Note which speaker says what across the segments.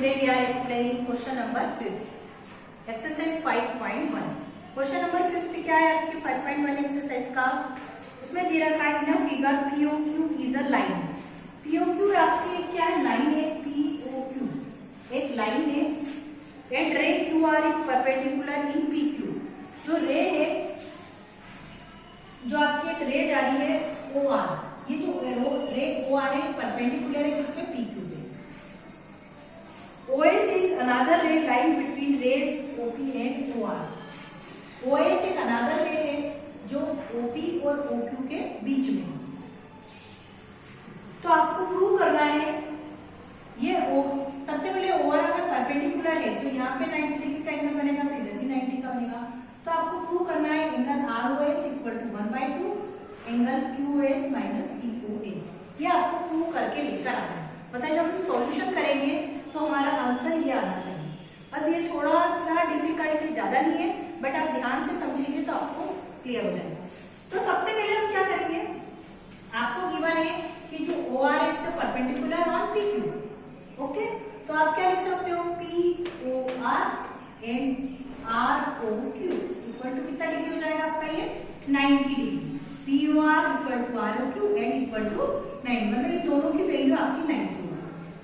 Speaker 1: Today we are explaining question number 5 exercise 5.1. Question number 5 क्या है आपकी 5.1 एक्सरसाइज का? उसमें दे रखा है ना figure POQ is a line. POQ आपकी क्या है? लाइन है। POQ एक लाइन है एंड रे QR is perpendicular in PQ। जो रे है, जो आपकी एक रे जा रही है OR, ये जो रे OR है परपेंडिकुलर है किसपे? PQ पे। OS is another ray line between rays OP and OR। OS एक another ray है जो OP और OQ के बीच में। तो आपको प्रूव करना है ये सबसे पहले OR अगर परपेंडिकुलर है तो यहाँ पे 90 डिग्री का एंगल बनेगा, तो इधर भी 90 का बनेगा। तो आपको प्रूव करना है angle ROS equal to 1/2 angle QOS minus POA। ये आपको प्रूव करके लेकर आना है। बताइए जब हम सॉल्यूशन करेंगे तो हमारा आंसर ये आना चाहिए। अब ये थोड़ा सा डिफिकल्ट ज्यादा नहीं है, बट आप ध्यान से समझेंगे तो आपको क्लियर हो जाएगा। तो सबसे पहले हम क्या करेंगे, आपको गिवन है कि जो OR है इसका परपेंडिकुलर ऑन PQ। ओके, तो आप क्या लिख सकते हो? POR and ROQ equal to कितना डिग्री हो जाएगा आपका? ये 90 degree. POR equal to ROQ and equal to 90, मतलब ये दोनों की वैल्यू आपकी 90 होगी।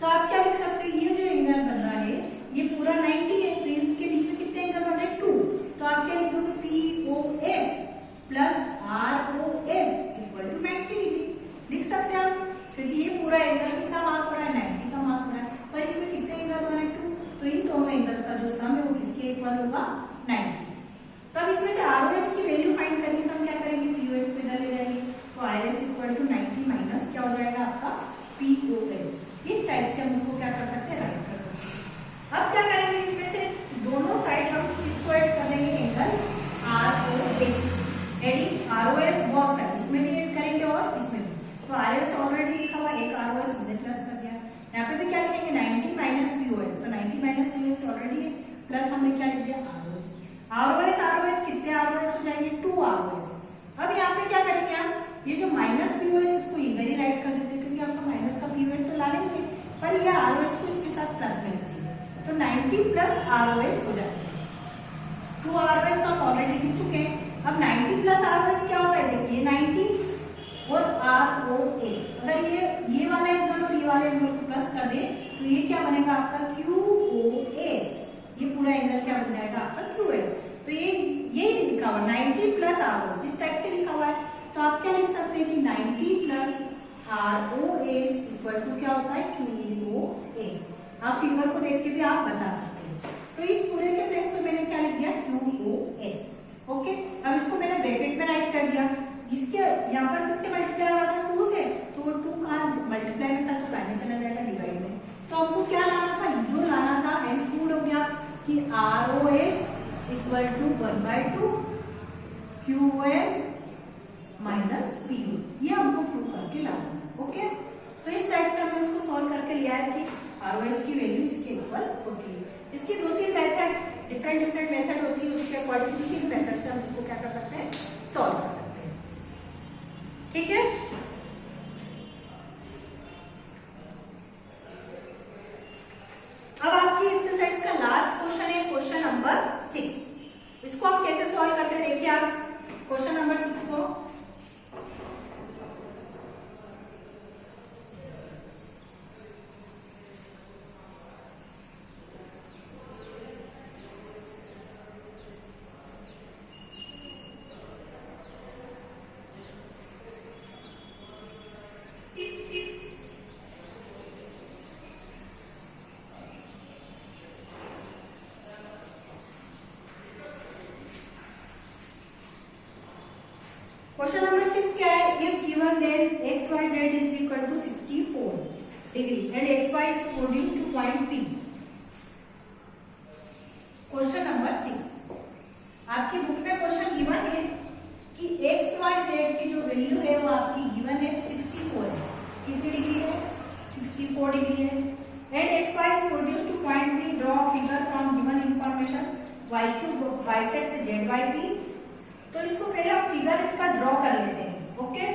Speaker 1: तो आप क्या लिख सकते हो? ये जो एंगल बन रहा है ये पूरा 90 है, तो इसके बीच में कितने एंगल बन रहे हैं? 2। तो आप क्या लिखोगे? POS plus ROS equal to 90 degree लिख सकते हैं आप, क्योंकि ये पूरा एंगल कितना मार्क हो रहा है? 90 का मार्क हो रहा है। पर इसमें कितने एंगल बन रहे हैं? 2। तो इन दोनों एंगल का जो सम है वो किसके इक्वल होगा? 90। तो अब इसमें से ROS की वैल्यू फाइंड करनी, तो हम क्या करेंगे? POS को इधर ले जाएंगे, तो ROS इक्वल टू 90 माइनस क्या हो जाएगा आपका? POS। इस टाइप से हम उसको क्या कर सकते हैं? राइट कर सकते हैं। अब क्या करेंगे, इसमें से दोनों साइड हम इसको ऐड कर देंगे एंगल ROS। एडिंग ROS बहुत सारे इसमें भी ऐड करेंगे और इसमें भी। तो ROS ऑलरेडी लिखा हुआ, एक ROS हमने प्लस कर दिया। यहाँ पे भी क्या लिखेंगे? 90 माइनस POS। तो 90 माइनस POS ऑलरेडी है, प्लस हमने क्या लिख दिया? ROS कितने ROS हो जाएंगे? 2 ROS। अब यहाँ पे क्या करेंगे आप? ये जो माइनस POS इसको इधर ही राइट कर देते, क्योंकि आपका माइनस का POS तो ला लेंगे, पर ये ROS को इसके साथ प्लस में रखेंगे, तो 90 प्लस ROS हो जाएगा। 2 ROS तो हम ऑलरेडी लिख चुके हैं। अब 90 प्लस ROS क्या होता है? देखिए 90 और ROS, अगर ये वाला एंगल और ये वाला एंगल को प्लस कर दे तो ये क्या बनेगा आपका? QOS। ये पूरा एंगल क्या बन जाएगा आपका? QS। तो ये लिखा हुआ 90 प्लस ROS इस टाइप से लिखा हुआ है। तो आप क्या लिख सकते हैं कि 90 प्लस ROS इक्वल टू क्या होता है? QOS। आप फिगर को देख के भी आप बता सकते हैं। तो इस पूरे के प्लेस पे मैंने क्या लिख दिया? QOS। ओके, अब इसको मैंने ब्रैकेट में राइट कर दिया। इसके यहाँ पर किससे मल्टीप्लाई हो रहा था? 2 से, तो वो 2 कहाँ मल्टीप्लाई में था तो प्राइम में चला जाएगा डिवाइड में। तो हमको क्या लाना था? जो लाना था एज प्रूव हो गया कि ROS equal to 1/2 QOS minus PO। ये हमको प्रूव करके लाना है। ओके, तो इस टाइप से हमने इसको सॉल्व करके लिया है कि ROS की वैल्यू इसके इक्वल होती है। इसकी 2-3 मेथड डिफरेंट मेथड होती है, उसके अकॉर्डिंग किसी भी मेथड से हम इसको क्या कर सकते हैं? सॉल्व कर सकते हैं। ठीक है, अब आपकी एक्सरसाइज का लास्ट क्वेश्चन है क्वेश्चन नंबर 6। इसको आप कैसे सॉल्व करते हैं देखिए आप क्वेश्चन नंबर 6 को। क्वेश्चन नंबर 6 क्या है? If given that XYZ is equal to 64 degree and XY is produced to point P। Question number 6 आपकी बुक में क्वेश्चन गिवन है कि XYZ की जो वैल्यू है वो आपकी गिवन है 64 है। कितनी डिग्री है? 64 डिग्री है। And XY is produced to point P। Draw figure from given information YQ bisect ZYP। तो इसको पहले आप फिगर इसका ड्रॉ कर लेते हैं। ओके,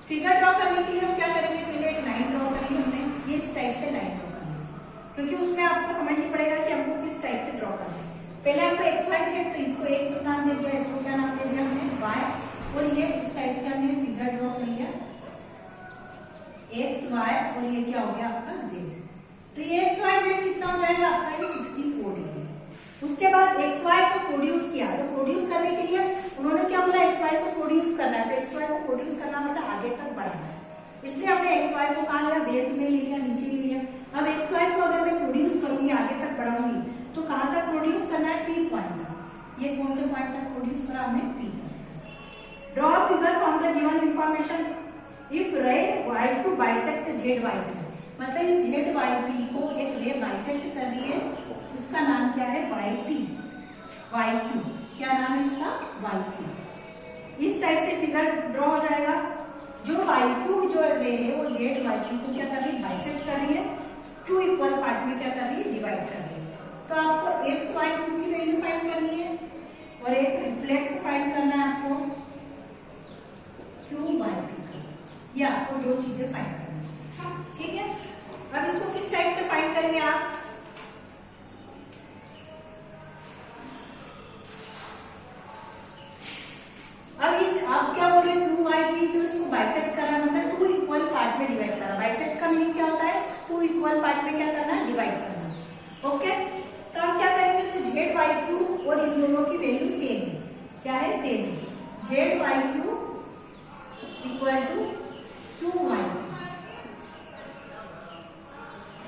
Speaker 1: फिगर ड्रॉ करने के लिए हम क्या करेंगे? पहले एक लाइन ड्रॉ करेंगे हमने, ये इस टाइप से लाइन ड्रॉ करेंगे। क्योंकि उसमें आपको समझनी पड़ेगा कि हमको किस टाइप से ड्रॉ करना है। पहले हमको एक्स वाई जेड, तो इसको एक्स नाम दे दिया, इसको क्या नाम दे दिया हमने वाई, और ये इस टाइप से हमने फिगर ड्रॉ कर लिया एक्स वाई, और ये क्या हो गया आपका जेड। तो ये एक्स वाई जेड कितना हो जाएगा आपका, ये 64 डिग्री। उसके बाद एक्स वाई को प्रोड्यूस किया, तो प्रोड्यूस करने के लिए उन्होंने क्या बोला, एक्स वाई को प्रोड्यूस करना है, तो एक्स वाई को प्रोड्यूस करना मतलब आगे तक बढ़ाना है, इसलिए हमने एक्स वाई को कहा लिया, बेस में ले लिया, नीचे ले लिया। अब एक्स वाई को अगर मैं प्रोड्यूस करूंगी, आगे तक बढ़ाऊंगी, तो कहां तक प्रोड्यूस करना है, पी पॉइंट तक। ये कौन से पॉइंट तक प्रोड्यूस करा हमने, P point. Draw figure from the given information if ray Y to bisect Z Y P, मतलब इस जेड वाई पी को एक रे बाइसेक्ट कर रही है, उसका नाम क्या है, वाई पी, वाई क्यू, क्या नाम है इसका, वाई क्यू। इस टाइप से फिगर ड्रॉ हो जाएगा। जो वाई क्यू जो रे है वो जेड वाई पी को क्या कर रही है, बाइसेक्ट कर रही है, टू इक्वल पार्ट में क्या कर रही है, डिवाइड कर रही है। तो आपको एक्स वाई क्यू की वैल्यू फाइंड करनी है, और एक रिफ्लेक्स फाइंड करना है आपको, क्यू वाई पी का। ये आपको दो चीजें फाइंड करनी है, ठीक है। अब इसको किस टाइप से फाइंड करेंगे आप, आप क्या बोल रहे हैं, क्यू वाई पी जो इसको बाइसेक्ट करा, मतलब टू इक्वल पार्ट में डिवाइड करा। बाइसेक्ट का मीनिंग क्या होता है, टू इक्वल पार्ट में क्या करना है, डिवाइड करना। ओके, तो हम क्या करेंगे, जो जेड वाई क्यू और इन दोनों की वैल्यू सेम है, क्या है, सेम है, Z Y Q equal to Q Y P,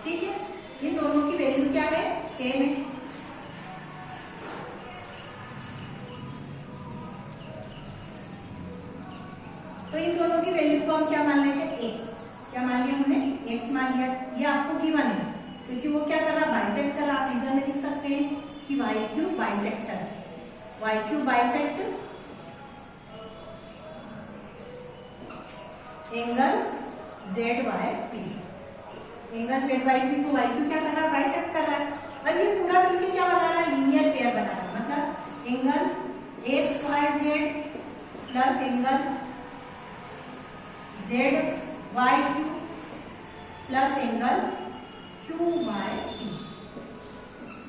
Speaker 1: ठीक है। इन दोनों की वैल्यू क्या है, सेम है। तो इन दोनों की वैल्यू को हम क्या मान लेंगे, एक्स, क्या मान लिया हमने, एक्स मान लिया। ये आपको गिवन है, क्योंकि वो क्या कर रहा, बाइसेक्ट कर रहा। आप इधर में लिख सकते हैं कि Y Q bisector, Y Q bisect angle Z Y P, angle Z Y P को वाई क्यू क्या कर रहा है, बाइसेक्ट कर रहा है। अब ये पूरा मिलकर क्या बना रहा है, लीनियर पेयर बना रहा है, मतलब angle X Y Z plus angle Z Y Q plus angle Q Y P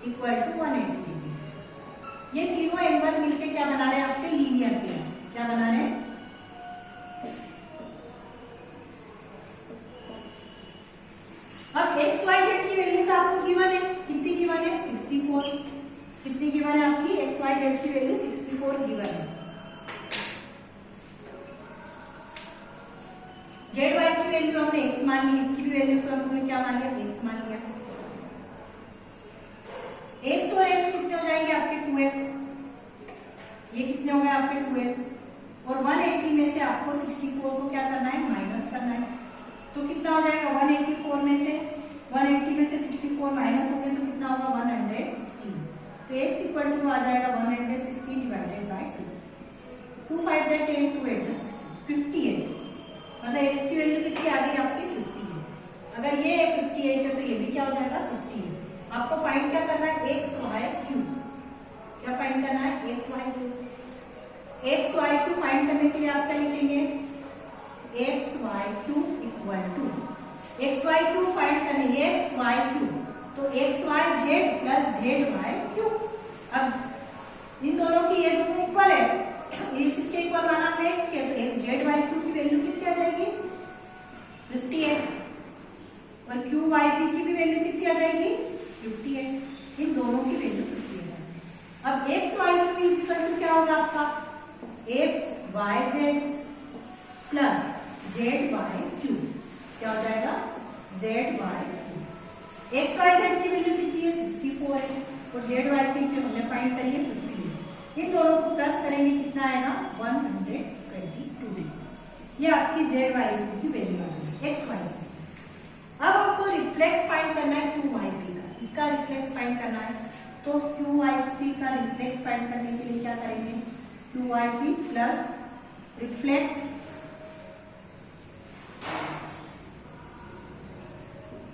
Speaker 1: equal to 180 degree. ये तीनों एंगल मिलके क्या बना रहे हैं आपके, लीनियर पेयर, क्या बना रहे हैं। अब एक्स वाई जेड की वैल्यू तो आपको गिवन है, कितनी गिवन है, 64। कितनी गिवन है आपकी, एक्स वाई जेड की वैल्यू 64 गिवन है। जेड वाई की वैल्यू हमने एक्स मान ली, इसकी भी वैल्यू को हमने क्या मान लिया, एक्स मान लिया। एक्स और एक्स कितने हो जाएंगे आपके, 2x, ये कितने हो गए आपके 2x, और 180 में से आपको 64 को क्या करना है, माइनस करना है। तो कितना हो जाएगा, 184 में से 180 में से 64 माइनस हो गया, तो कितना होगा, 116। तो x इक्वल टू आ जाएगा 116 डिवाइडेड बाय 2, 2 5 से 10, 2 8 से 58, मतलब x की वैल्यू कितनी आ गई आपकी, 58। अगर ये 58 है तो ये भी क्या हो जाएगा, 58। आपको फाइंड क्या करना है, एक्स वाई क्यू, क्या फाइंड करना है, X Y Q. X Y Q find करने के लिए आप क्या लिखेंगे, X Y Q equal to, X Y Q find करने, एक्स वाई क्यू, तो X Y Z plus Z Y Q. अब इन दोनों की ये दोनों इक्वल है, ये किसके इक्वल माना हमने, एक्स के, तो जेड वाई क्यू की वैल्यू कितनी आ जाएगी, 58, और क्यू वाई पी की भी वैल्यू कितनी आ जाएगी, 58। इन दोनों की वैल्यू 58। अब X Y Q equal to क्या होगा आपका, X Y Z plus Z Y Q, क्या हो जाएगा, Z Y Q. X Y Z की वैल्यू कितनी है, 64 है, और जेड वाई क्यू की हमने फाइंड करी है 58। इन दोनों को प्लस करेंगे, कितना आएगा, 122 डिग्री। ये आपकी जेड वाई क्यू की वैल्यू आ गई, एक्स वाई क्यू। अब आपको रिफ्लेक्स फाइंड करना है क्यू वाई पी का, इसका रिफ्लेक्स फाइंड करना है। तो क्यू वाई पी का रिफ्लेक्स फाइंड करने के लिए क्या करेंगे, Q Y P plus reflex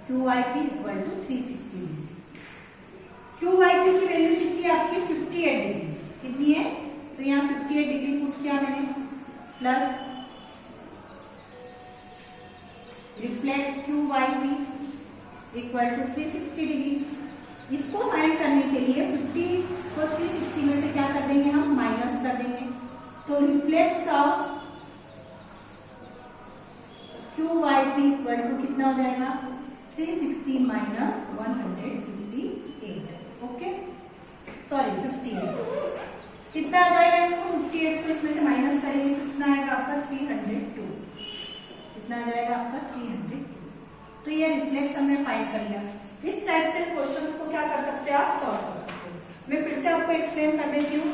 Speaker 1: Q Y P equal to 360 degree. Q Y P की वैल्यू कितनी है आपकी, 58 डिग्री, कितनी है, तो यहाँ 58 डिग्री पुट किया मैंने, plus reflex Q Y P equal to 360 degree. इसको फाइंड करने के लिए 50 को 360 में से क्या कर देंगे हम, माइनस कर देंगे। तो reflex of Q Y P equal to कितना हो जाएगा, 360 माइनस 158। ओके सॉरी 58 कितना आ जाएगा इसको, 58 को इसमें से माइनस करेंगे कितना आएगा आपका 302। कितना आ जाएगा आपका 302। तो ये रिफ्लेक्स हमने फाइंड कर लिया। इस टाइप से क्वेश्चंस को क्या कर सकते हैं, आप सॉल्व कर सकते हैं। मैं फिर से आपको एक्सप्लेन कर देती हूँ।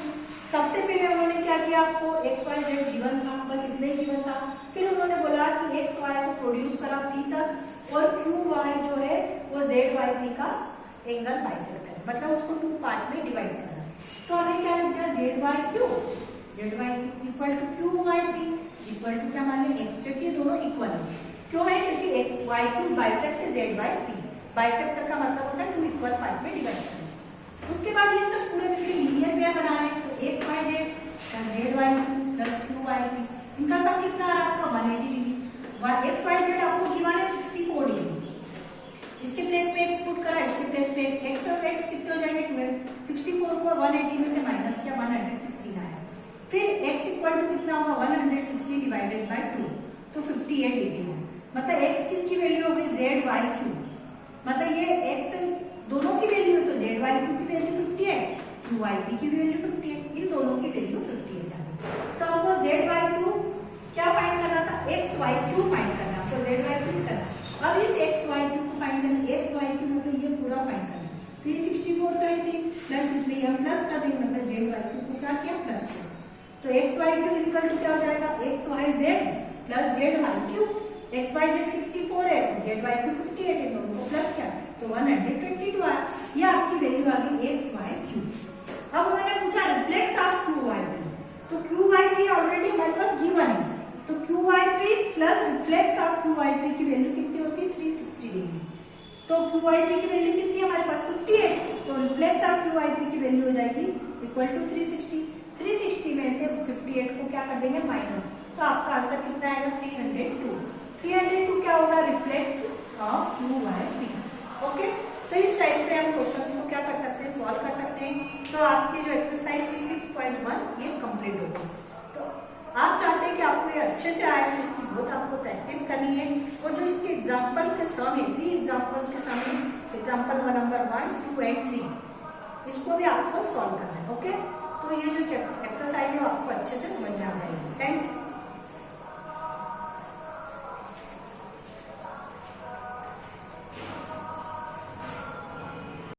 Speaker 1: सबसे पहले उन्होंने क्या किया, आपको एक्स वाई जेड गिवन था, बस इतना ही गिवन था। फिर उन्होंने बोला कि एक्स वाई को प्रोड्यूस करा पी तक और क्यू वाई जो है वो जेड वाई पी का एंगल बाइसेक्ट है, मतलब उसको 2 पार्ट में डिवाइड करना है। तो हमने क्या लिख दिया, Z Y Q equal to Q Y P equal to क्या मान लें एक्स, क्योंकि दोनों इक्वल है। क्यों है, क्योंकि Y Q bisect Z Y P. Bisector का मतलब होता है 2 इक्वल पार्ट में डिवाइड करना। उसके बाद ये सब पूरे मिलकर लीनियर पेयर बना रहे हैं। तो X Y Z Z Y plus Q Y P, इनका सम कितना आ रहा है आपका 180 डिग्री। एक्स वाई जेड आपको गिवन है 64 डिग्री। इसके प्लेस पे एक्स पुट करा, इसके प्लेस पे एक्स और एक्स कितने हो जाएंगे 12। 64 को 180 में से माइनस किया 116 आया। फिर एक्स इक्वल टू कितना होगा 160 डिवाइडेड बाय 2, तो 58 डिग्री है। मतलब एक्स किसकी वैल्यू हो गई, जेड वाई क्यू। मतलब ये एक्स दोनों की वैल्यू है, तो जेड वाई क्यू की वैल्यू 58, क्यू वाई पी की वैल्यू 58, इन दोनों की वैल्यू 58 आ गई। तो हमको जेड वाई क्यू क्या फाइंड करना था, एक्स वाई क्यू फाइंड करना, तो जेड वाई क्यू करना। अब इस एक्स वाई क्यू को फाइंड करना, एक्स वाई क्यू मतलब ये पूरा फाइंड करना। तो ये 64 तो ऐसे प्लस इसमें हम प्लस कर देंगे, मतलब जेड वाई क्यू को क्या किया प्लस किया। तो X Y Q equal to क्या हो जाएगा, X Y Z plus Z Y Q. X Y Z 64 है, जेड वाई क्यू 58 है, दोनों को प्लस किया तो 122 आया। ये आपकी वैल्यू आ गई एक्स वाई क्यू। अब उन्होंने पूछा reflex of Q Y P, तो क्यू वाई पी ऑलरेडी हमारे पास गिवन है। तो Q Y P plus reflex of Q Y P की वैल्यू कितनी होती है 360 डिग्री। तो क्यू वाई पी की वैल्यू कितनी है हमारे पास 58, तो reflex of Q Y P की वैल्यू हो जाएगी इक्वल टू 360। 360 में से 58 को क्या कर देंगे माइनस, तो आपका आंसर कितना आएगा 302। 302 क्या होगा, reflex of Q Y P. Okay, तो इस टाइप से हम क्वेश्चंस को क्या कर सकते हैं, सॉल्व कर सकते हैं। तो आपकी जो एक्सरसाइज थी 6.1 ये कंप्लीट होगी। तो आप चाहते हैं कि आपको ये अच्छे से आए, तो इसकी बहुत आपको प्रैक्टिस करनी है। और जो इसके एग्जाम्पल के सम है, 3 एग्जाम्पल्स के सम है, एग्जाम्पल नंबर 1, 2 एंड 3, इसको भी आपको सॉल्व करना है। ओके, तो ये जो एक्सरसाइज है आपको अच्छे से समझ में आ जाएगी। थैंक्स।